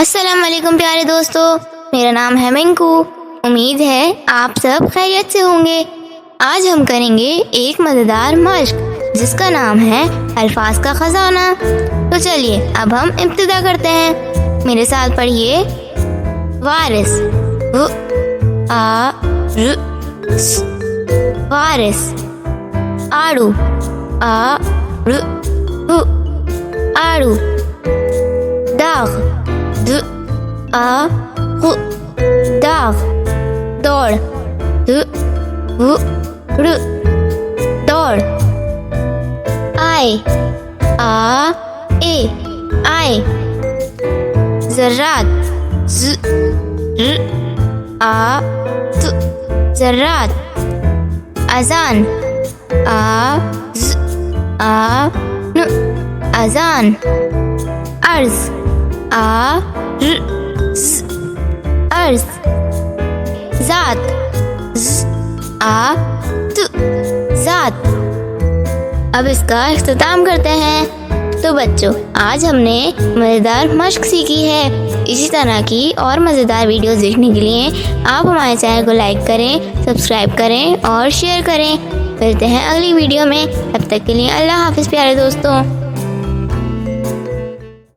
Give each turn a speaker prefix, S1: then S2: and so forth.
S1: अस्सलाम वालेकुम प्यारे दोस्तों, मेरा नाम है मिंकू। उम्मीद है आप सब खैरियत से होंगे। आज हम करेंगे एक मज़ेदार मश्क जिसका नाम है अल्फाज का खजाना। तो चलिए अब हम इब्तिदा करते हैं। मेरे साथ पढ़िए। वारिस, व आ र स, वारिस। आड़ू, आ र उ, आड़ू। दाग, द आ गु, दाग। दौड़, द व ड़, दौड़। आए, आ ए, आए। ज़र्रात, ज़ र आ त, ज़र्रात। अज़ान, आ ज़ आ न, अज़ान। अर्ज़, आ र ज़, अर्ज़। ज़ात, ज़ आ त, ज़ात। अब इसका इख्तिताम करते हैं। तो बच्चों, आज हमने मज़ेदार मश्क सीखी है। इसी तरह की और मज़ेदार वीडियोस देखने के लिए आप हमारे चैनल को लाइक करें, सब्सक्राइब करें और शेयर करें। मिलते हैं अगली वीडियो में। तब तक के लिए अल्लाह हाफ़िज़ प्यारे दोस्तों।